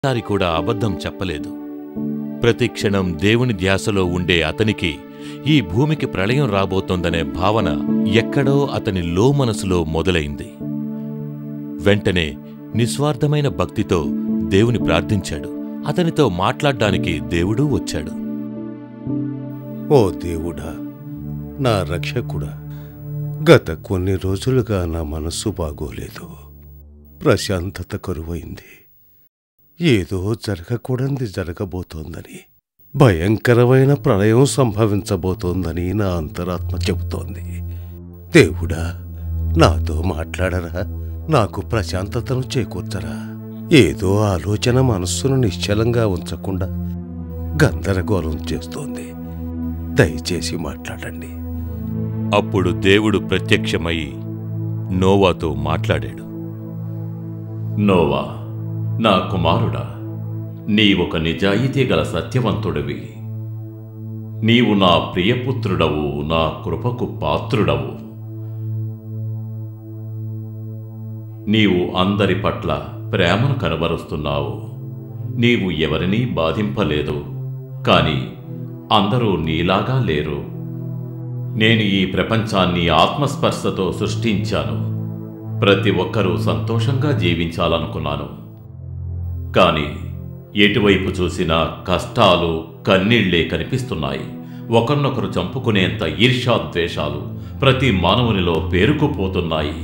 సారి కూడా అబద్ధం చెప్పలేదు. ప్రతి క్షణం దేవుని ధ్యాసలో ఉండే అతనికి ఈ భూమికి ప్రళయం రాబోతోందనే భావన ఎక్కడో అతని లోమనసులో మొదలైంది. వెంటనే నిస్వార్థమైన భక్తితో దేవుని ప్రార్థించాడు. అతనితో మాట్లాడ్డానికి దేవుడూ వచ్చాడు. ఓ దేవుడా, నా రక్షకుడా, గత కొన్ని రోజులుగా నా మనస్సు బాగోలేదు. ప్రశాంతత కరువైంది. ఏదో జరగకూడనిది జరగబోతోందని, భయంకరమైన ప్రళయం సంభవించబోతోందని నా అంతరాత్మ చెబుతోంది. దేవుడా, నాతో మాట్లాడరా, నాకు ప్రశాంతతను చేకూర్చరా. ఏదో ఆలోచన మనస్సును నిశ్చలంగా ఉంచకుండా గందరగోళం చేస్తోంది. దయచేసి మాట్లాడండి. అప్పుడు దేవుడు ప్రత్యక్షమై నోవాతో మాట్లాడాడు. నోవా, నా కుమారుడా, నీవొక నిజాయితీ గల సత్యవంతుడివి. నీవు నా ప్రియపుత్రుడవు, నా కృపకు పాత్రుడవు. నీవు అందరి పట్ల ప్రేమను కనబరుస్తున్నావు. నీవు ఎవరినీ బాధింపలేదు, కాని అందరూ నీలాగా లేరు. నేను ఈ ప్రపంచాన్ని ఆత్మస్పర్శతో సృష్టించాను. ప్రతి ఒక్కరూ సంతోషంగా జీవించాలనుకున్నాను. కాని ఎటువైపు చూసినా కష్టాలు, కన్నీళ్లే కనిపిస్తున్నాయి. ఒకరినొకరు చంపుకునేంత ఈర్ష్యాద్వేషాలు ప్రతి మానవునిలో పేరుకుపోతున్నాయి.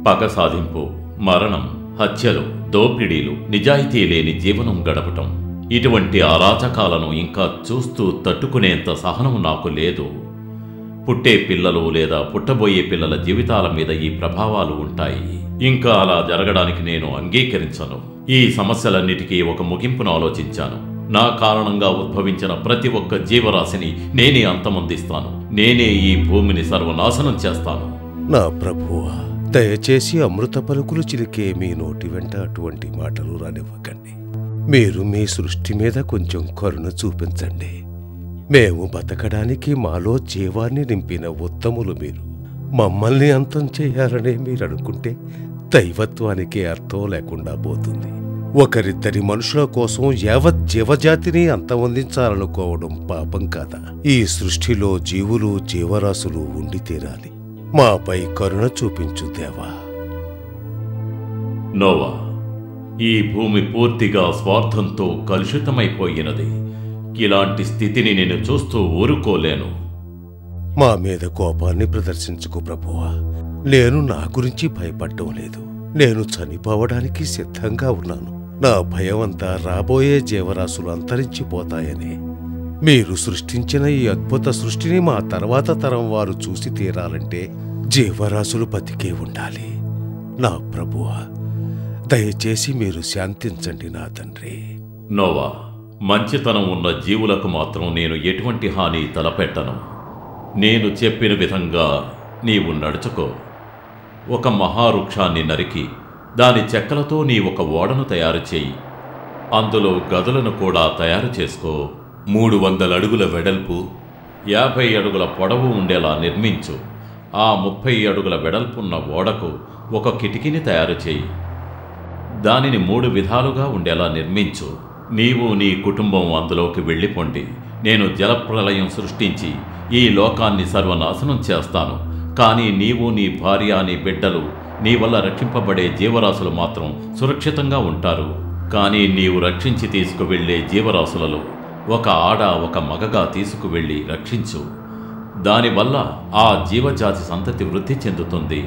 పగ సాధింపు, మరణం, హత్యలు, దోపిడీలు, నిజాయితీ లేని జీవనం గడపటం, ఇటువంటి అరాచకాలను ఇంకా చూస్తూ తట్టుకునేంత సహనం నాకు లేదు. పుట్టే పిల్లలు లేదా పుట్టబోయే పిల్లల జీవితాల మీద ఈ ప్రభావాలు ఉంటాయి. ఇంకా అలా జరగడానికి నేను అంగీకరించను. ఈ సమస్యలన్నిటికీ ఒక ముగింపును ఆలోచించాను. నా కారణంగా ఉద్భవించిన ప్రతి ఒక్క జీవరాశిని నేనే అంతమొందిస్తాను. నేనే ఈ భూమిని సర్వనాశనం చేస్తాను. నా ప్రభువా, దయచేసి అమృత పలుకులు చిలికే మీ నోటి వెంట అటువంటి మాటలు రానివ్వకండి. మీరు మీ సృష్టి మీద కొంచెం కరుణ చూపించండి. మేము బతకడానికి మాలో జీవాన్ని నింపిన ఉత్తములు మీరు. మమ్మల్ని అంతం చేయాలనే మీరనుకుంటే దైవత్వానికి అర్థం లేకుండా పోతుంది. ఒకరిద్దరి మనుషుల కోసం యావత్ జీవజాతిని అంతమొందించాలనుకోవడం పాపం కాదా? ఈ సృష్టిలో జీవులు, జీవరాశులు ఉండి తీరాలి. మాపై కరుణ చూపించు దేవా. నోవా, ఈ భూమి పూర్తిగా స్వార్థంతో కలుషితమైపోయినది. ఇలాంటి స్థితిని నేను చూస్తూ ఊరుకోలేను. మా మీద కోపాన్ని ప్రదర్శించుకో ప్రభువా. నేను నా గురించి భయపడటం లేదు. నేను చనిపోవడానికి సిద్ధంగా ఉన్నాను. నా భయమంతా రాబోయే జీవరాశులు అంతరించిపోతాయని. మీరు సృష్టించిన ఈ అద్భుత సృష్టిని మా తర్వాత తరం వారు చూసి తీరాలంటే జీవరాశులు బతికే ఉండాలి. నా ప్రభువా, దయచేసి మీరు శాంతించండి నా తండ్రి. నోవా, మంచితనం ఉన్న జీవులకు మాత్రం నేను ఎటువంటి హాని తలపెట్టను. నేను చెప్పిన విధంగా నీవు నడుచుకో. ఒక మహావృక్షాన్ని నరికి దాని చెక్కలతో నీ ఒక ఓడను తయారు చేయి. అందులో గదులను కూడా తయారు చేసుకో. 300 అడుగుల వెడల్పు, 50 అడుగుల పొడవు ఉండేలా నిర్మించు. ఆ 30 అడుగుల వెడల్పున్న ఓడకు ఒక కిటికీని తయారు చేయి. దానిని 3 విధాలుగా ఉండేలా నిర్మించు. నీవు నీ కుటుంబం అందులోకి వెళ్ళిపోండి. నేను జలప్రలయం సృష్టించి ఈ లోకాన్ని సర్వనాశనం చేస్తాను. కానీ నీవు, నీ భార్య, నీ బిడ్డలు, నీ వల్ల రక్షింపబడే జీవరాశులు మాత్రం సురక్షితంగా ఉంటారు. కానీ నీవు రక్షించి తీసుకువెళ్లే జీవరాశులలో ఒక ఆడ, ఒక మగగా తీసుకువెళ్ళి రక్షించు. దానివల్ల ఆ జీవజాతి సంతతి వృద్ధి చెందుతుంది.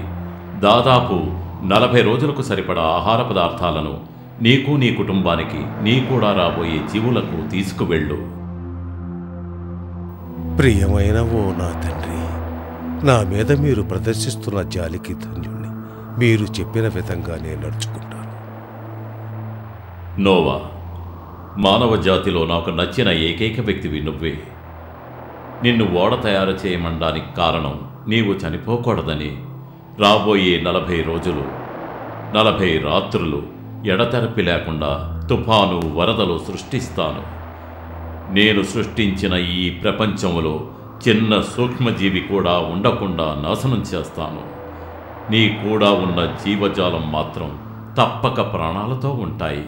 దాదాపు 40 రోజులకు సరిపడా ఆహార పదార్థాలను నీకు, నీ కుటుంబానికి, నీ కూడా రాబోయే జీవులకు తీసుకువెళ్ళు. ప్రియమైన ఓ నా తండ్రి, నా మీద మీరు ప్రదర్శిస్తున్న జాలికి ధన్యుణ్ణి. మీరు చెప్పిన విధంగా నేను నడుచుకుంటాను. నోవా, మానవ జాతిలో నాకు నచ్చిన ఏకైక వ్యక్తివి నువ్వే. నిన్ను ఓడ తయారు చేయమనడానికి కారణం నీవు చనిపోకూడదని. రాబోయే 40 రోజులు, 40 రాత్రులు ఎడతెరపి లేకుండా తుఫాను, వరదలు సృష్టిస్తాను. నేను సృష్టించిన ఈ ప్రపంచంలో చిన్న సూక్ష్మజీవి కూడా ఉండకుండా నాశనం చేస్తాను. నీ కూడా ఉన్న జీవజాలం మాత్రం తప్పక ప్రాణాలతో ఉంటాయి.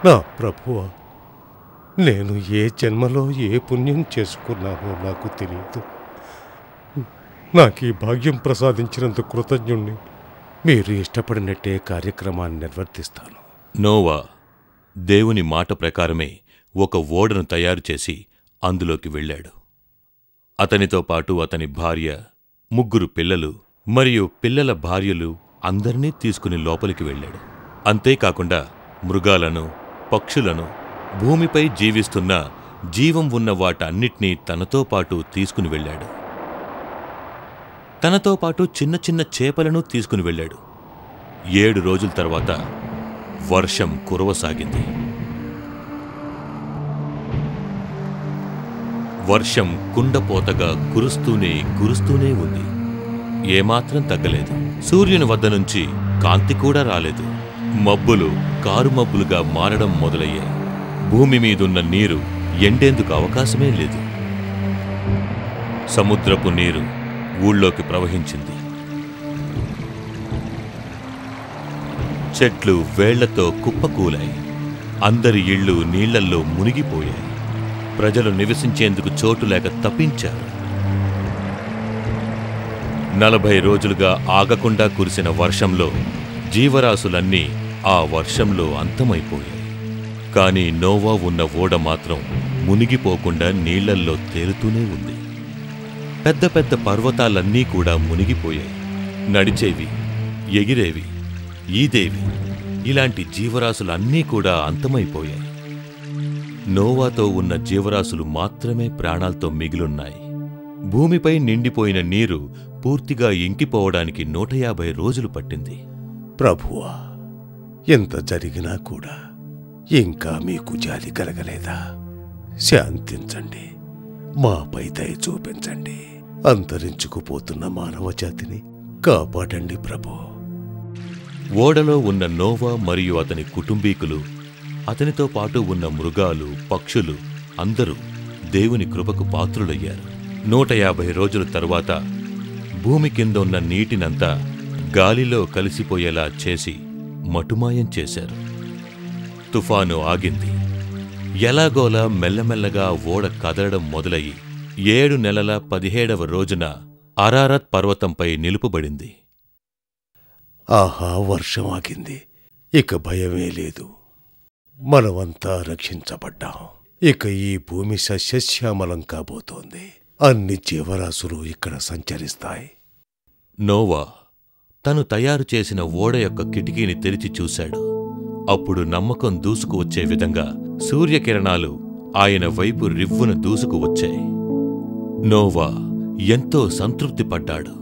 నా ప్రభువా, నేను ఏ జన్మలో ఏ పుణ్యం చేసుకున్నానో నాకు తెలియదు. నాకు ఈ భాగ్యం ప్రసాదించినందుకు కృతజ్ఞుణ్ణి. మీరు ఇష్టపడినట్టే కార్యక్రమాన్ని నిర్వర్తిస్తాను. నోవా దేవుని మాట ప్రకారమే ఒక ఓడను తయారు చేసి అందులోకి వెళ్ళాడు. అతనితో పాటు అతని భార్య, 3 పిల్లలు మరియు పిల్లల భార్యలు అందరినీ తీసుకుని లోపలికి వెళ్ళాడు. అంతేకాకుండా మృగాలను, పక్షులను, భూమిపై జీవిస్తున్న జీవం ఉన్న వాటన్నిటినీ తనతో పాటు తీసుకుని వెళ్ళాడు. తనతో పాటు చిన్న చిన్న చేపలను తీసుకుని వెళ్ళాడు. 7 రోజుల తర్వాత వర్షం కురవసాగింది. వర్షం కుండపోతగా కురుస్తూనే ఉంది. ఏమాత్రం తగ్గలేదు. సూర్యుని వద్ద నుంచి కాంతి కూడా రాలేదు. మబ్బులు కారుమబ్బులుగా మారడం మొదలయ్యాయి. భూమి మీదున్న నీరు ఎండేందుకు అవకాశమే లేదు. సముద్రపు నీరు ఊళ్ళోకి ప్రవహించింది. చెట్లు వేళ్లతో కుప్పకూలాయి. అందరి ఇళ్ళు నీళ్లల్లో మునిగిపోయాయి. ప్రజలు నివసించేందుకు చోటు లేక తప్పించారు. 40 రోజులుగా ఆగకుండా కురిసిన వర్షంలో జీవరాశులన్నీ ఆ వర్షంలో అంతమైపోయాయి. కాని నోవా ఉన్న ఓడ మాత్రం మునిగిపోకుండా నీళ్లల్లో తేలుతూనే ఉంది. పెద్ద పెద్ద పర్వతాలన్నీ కూడా మునిగిపోయాయి. నడిచేవి, ఎగిరేవి, ఈదేవి ఇలాంటి జీవరాశులన్నీ కూడా అంతమైపోయాయి. నోవాతో ఉన్న జీవరాశులు మాత్రమే ప్రాణాలతో మిగిలున్నాయి. భూమిపై నిండిపోయిన నీరు పూర్తిగా ఇంకిపోవడానికి 150 రోజులు పట్టింది. ప్రభువా, ఎంత జరిగినా కూడా ఇంకా మీకు జాలి కలగలేదా? శాంతించండి, మాపై దయ చూపించండి. అంతరించుకుపోతున్న మానవ జాతిని కాపాడండి ప్రభు. ఓడలో ఉన్న నోవా మరియు అతని కుటుంబీకులు, అతనితో పాటు ఉన్న మృగాలు, పక్షులు అందరూ దేవుని కృపకు పాత్రులయ్యారు. 150 రోజుల తరువాత భూమి కింద ఉన్న నీటినంతా గాలిలో కలిసిపోయేలా చేసి మటుమాయం చేశారు. తుఫాను ఆగింది. ఎలాగోలా మెల్లమెల్లగా ఓడ కదలడం మొదలయ్యి 7 నెలల 17వ రోజున అరారత్ పర్వతంపై నిలుపబడింది. ఆహా, వర్షం ఆగింది. ఇక భయమే లేదు. మనమంతా రక్షించబడ్డాం. ఇక ఈ భూమి సస్యశ్యామలం కాబోతోంది. అన్ని జీవరాశులు ఇక్కడ సంచరిస్తాయి. నోవా తను తయారు చేసిన ఓడ యొక్క కిటికీని తెరిచి చూశాడు. అప్పుడు నమ్మకం దూసుకు వచ్చే విధంగా సూర్యకిరణాలు ఆయన వైపు రివ్వున దూసుకు వచ్చాయి. నోవా ఎంతో సంతృప్తిపడ్డాడు.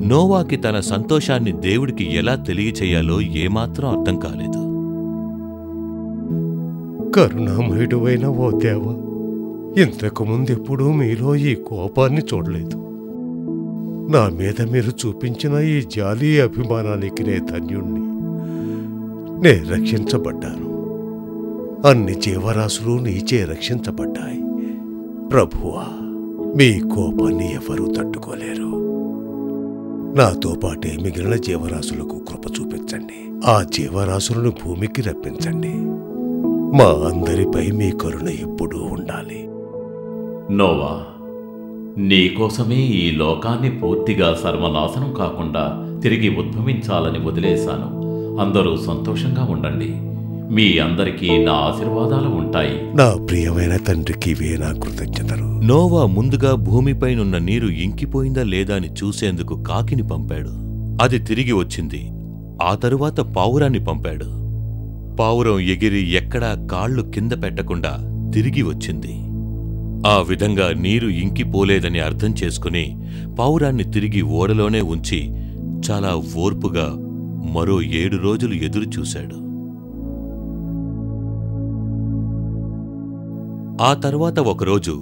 నోవాకి తన సంతోషాన్ని దేవుడికి ఎలా తెలియచేయాలో ఏమాత్రం అర్థం కాలేదు. కరుణామయుడువైన ఓ దేవా, ఇంతకు ముందెప్పుడూ మీలో ఈ కోపాన్ని చూడలేదు. నా మీద మీరు చూపించిన ఈ జాలి అభిమానానికి నే ధన్యుణ్ణి. నే రక్షించబడ్డాను. అన్ని జీవరాశులు నీచే రక్షించబడ్డాయి. ప్రభువా, మీ కోపాన్ని ఎవరూ తట్టుకోలేరు. నాతో పాటే మిగిలిన జీవరాశులకు కృప చూపించండి. ఆ జీవరాశులను భూమికి రప్పించండి. మా అందరిపై మీ కరుణ ఎప్పుడూ ఉండాలి. నోవా, నీకోసమే ఈ లోకాన్ని పూర్తిగా సర్వనాశనం కాకుండా తిరిగి ఉద్భవించాలని వదిలేశాను. అందరూ సంతోషంగా ఉండండి. మీ అందరికీ నా ఆశీర్వాదాలు ఉంటాయి. నా ప్రియమైన తండ్రికి ఇవే నా కృతజ్ఞతలు. నోవా ముందుగా భూమిపైనున్న నీరు ఇంకిపోయిందా లేదా అని చూసేందుకు కాకిని పంపాడు. అది తిరిగి వచ్చింది. ఆ తరువాత పావురాన్ని పంపాడు. పావురం ఎగిరి ఎక్కడా కాళ్లు కింద పెట్టకుండా తిరిగి వచ్చింది. ఆ విధంగా నీరు ఇంకిపోలేదని అర్థం చేసుకుని పావురాన్ని తిరిగి ఓడలోనే ఉంచి చాలా ఓర్పుగా మరో 7 రోజులు ఎదురుచూశాడు. ఆ తర్వాత ఒకరోజు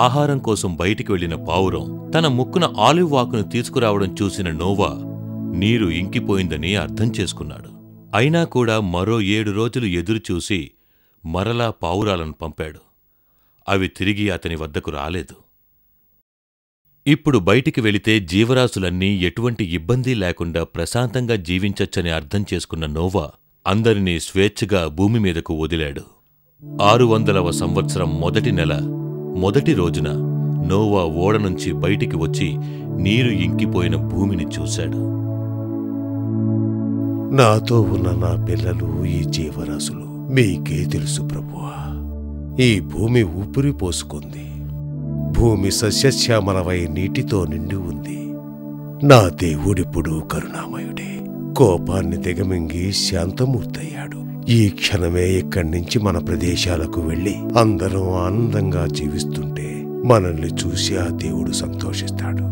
ఆహారం కోసం బయటికి వెళ్లిన పావురం తన ముక్కున ఆలివ్ ఆకును తీసుకురావడం చూసిన నోవా నీరు ఇంకిపోయిందని అర్థం చేసుకున్నాడు. అయినా కూడా మరో 7 రోజులు ఎదురుచూసి మరలా పావురాలను పంపాడు. అవి తిరిగి అతని వద్దకు రాలేదు. ఇప్పుడు బయటికి వెళితే జీవరాశులన్నీ ఎటువంటి ఇబ్బంది లేకుండా ప్రశాంతంగా జీవించొచ్చని అర్థం చేసుకున్న నోవా అందరినీ స్వేచ్ఛగా భూమి మీదకు వదిలాడు. 600వ సంవత్సరం మొదటి నెల మొదటి రోజున నోవా ఓడ నుంచి బయటికి వచ్చి నీరు ఇంకిపోయిన భూమిని చూశాడు. నాతో ఉన్న నా పిల్లలు ఈ జీవరాశులు మీకే తెలుసు ప్రభువా. ఈ భూమి ఊపిరి పోసుకుంది. భూమి సస్యశ్యామలమై నీటితో నిండి ఉంది. నా దేవుడిప్పుడు కరుణామయుడే. కోపాన్ని దిగమింగి శాంతమూర్తయ్యాడు. ఈ క్షణమే ఇక్కడి నుంచి మన ప్రదేశాలకు వెళ్లి అందరం ఆనందంగా జీవిస్తుంటే మనల్ని చూసి ఆ దేవుడు సంతోషిస్తాడు.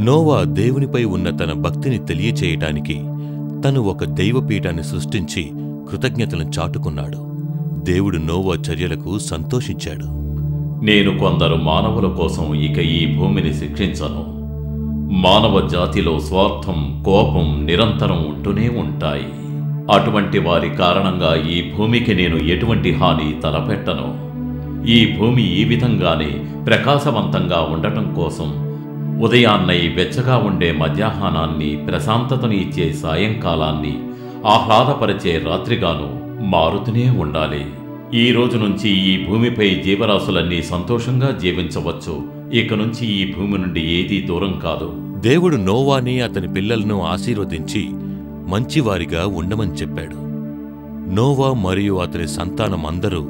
నోవా దేవునిపై ఉన్న తన భక్తిని తెలియచేయటానికి తను ఒక దైవపీఠాన్ని సృష్టించి కృతజ్ఞతలను చాటుకున్నాడు. దేవుడు నోవా చర్యలకు సంతోషించాడు. నేను కొందరు మానవుల కోసం ఇక ఈ భూమిని శిక్షించను. మానవ జాతిలో స్వార్థం, కోపం నిరంతరం ఉంటూనే ఉంటాయి. అటువంటి వారి కారణంగా ఈ భూమికి నేను ఎటువంటి హాని తలపెట్టను. ఈ భూమి ఈ విధంగానే ప్రకాశవంతంగా ఉండటం కోసం ఉదయాన్నై వెచ్చగా ఉండే మధ్యాహ్నాన్ని, ప్రశాంతతని ఇచ్చే సాయంకాలాన్ని, ఆహ్లాదపరిచే రాత్రిగాను మారుతూనే ఉండాలి. ఈ రోజు నుంచి ఈ భూమిపై జీవరాశులన్నీ సంతోషంగా జీవించవచ్చు. ఇక నుంచి ఈ భూమి నుండి ఏదీ దూరం కాదు. దేవుడు నోవాని అతని పిల్లలను ఆశీర్వదించి మంచివారిగా ఉండమని చెప్పాడు. నోవా మరియు అతని సంతానం అందరూ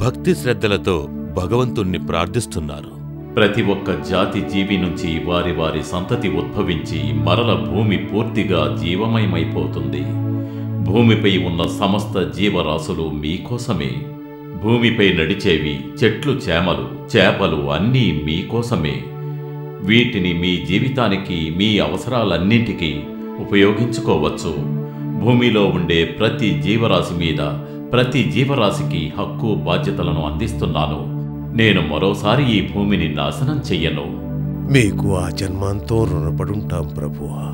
భక్తి శ్రద్ధలతో భగవంతుణ్ణి ప్రార్థిస్తున్నారు. ప్రతి ఒక్క జాతి జీవి నుంచి వారి వారి సంతతి ఉద్భవించి మరల భూమి పూర్తిగా జీవమయమైపోతుంది. భూమిపై ఉన్న సమస్త జీవరాశులు మీకోసమే. భూమిపై నడిచేవి, చెట్లు, చేమలు, చేపలు అన్నీ మీకోసమే. వీటిని మీ జీవితానికి, మీ అవసరాలన్నింటికీ ఉపయోగించుకోవచ్చు. భూమిలో ఉండే ప్రతి జీవరాశి మీద, ప్రతి జీవరాశికి హక్కు, బాధ్యతలను అందిస్తున్నాను. నేను మరోసారి ఈ భూమిని నాశనం చెయ్యను. మీకు ఆ జన్మాంతో రుణపడుంటాం ప్రభువా.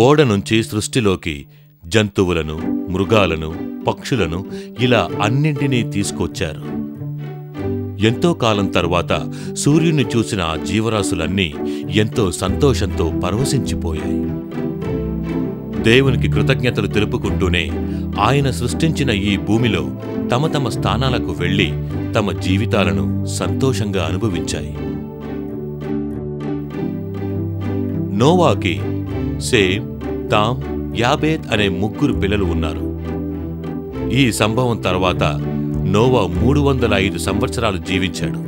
ఓడ నుంచి సృష్టిలోకి జంతువులను, మృగాలను, పక్షులను ఇలా అన్నింటినీ తీసుకొచ్చారు. ఎంతో కాలం తర్వాత సూర్యుని చూసిన ఆ జీవరాశులన్నీ ఎంతో సంతోషంతో పరవశించిపోయాయి. దేవునికి కృతజ్ఞతలు తెలుపుకుంటూనే ఆయన సృష్టించిన ఈ భూమిలో తమ తమ స్థానాలకు వెళ్లి తమ జీవితాలను సంతోషంగా అనుభవించాయి. నోవాకి సేమ్, తామ్, యాబేత్ అనే 3 పిల్లలు ఉన్నారు. ఈ సంభవం తర్వాత నోవా 305 సంవత్సరాలు జీవించాడు.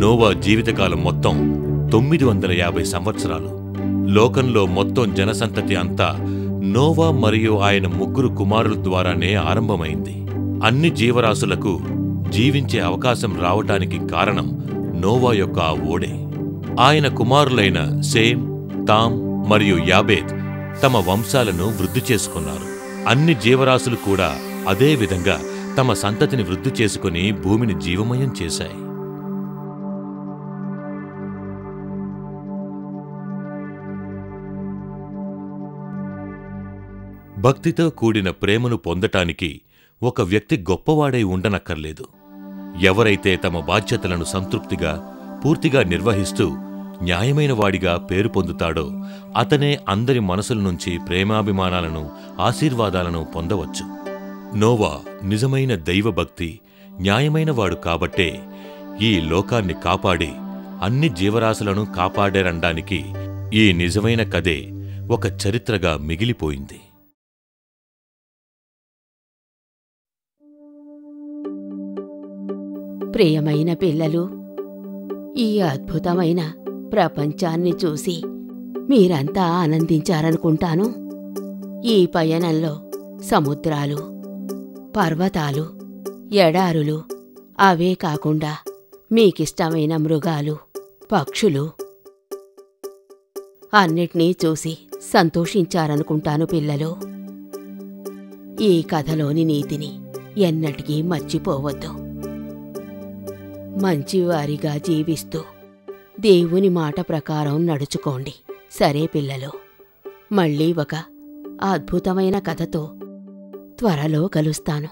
నోవా జీవితకాలం మొత్తం 950 సంవత్సరాలు. లోకంలో మొత్తం జనసంతతి అంతా నోవా మరియు ఆయన 3 కుమారుల ద్వారానే ఆరంభమైంది. అన్ని జీవరాశులకు జీవించే అవకాశం రావటానికి కారణం నోవా యొక్క ఆ ఓడే. ఆయన కుమారులైన సేమ్, తామ్ మరియు యాబేత్ తమ వంశాలను వృద్ధి చేసుకున్నారు. అన్ని జీవరాశులు కూడా అదే విధంగా తమ సంతతిని వృద్ధి చేసుకుని భూమిని జీవమయం చేశాయి. భక్తితో కూడిన ప్రేమను పొందటానికి ఒక వ్యక్తి గొప్పవాడై ఉండనక్కర్లేదు. ఎవరైతే తమ బాధ్యతలను సంతృప్తిగా, పూర్తిగా నిర్వహిస్తూ న్యాయమైన వాడిగా పేరు పొందుతాడో అతనే అందరి మనసుల నుంచి ప్రేమాభిమానాలను, ఆశీర్వాదాలను పొందవచ్చు. నోవా నిజమైన దైవభక్తి, న్యాయమైనవాడు కాబట్టే ఈ లోకాన్ని కాపాడి అన్ని జీవరాశులను కాపాడారనడానికి ఈ నిజమైన కథే ఒక చరిత్రగా మిగిలిపోయింది. ప్రియమైన పిల్లలు, ఈ అద్భుతమైన ప్రపంచాన్ని చూసి మీరంతా ఆనందించారనుకుంటాను. ఈ పయనంలో సముద్రాలు, పర్వతాలు, ఎడారులు, అవే కాకుండా మీకిష్టమైన మృగాలు, పక్షులు అన్నిటినీ చూసి సంతోషించారనుకుంటాను పిల్లలు. ఈ కథలోని నీతిని ఎన్నటికీ మర్చిపోవద్దు. మంచివారిగా జీవిస్తూ దేవుని మాట ప్రకారం నడుచుకోండి. సరే పిల్లలు, మళ్ళీ ఒక అద్భుతమైన కథతో త్వరలో కలుస్తాను.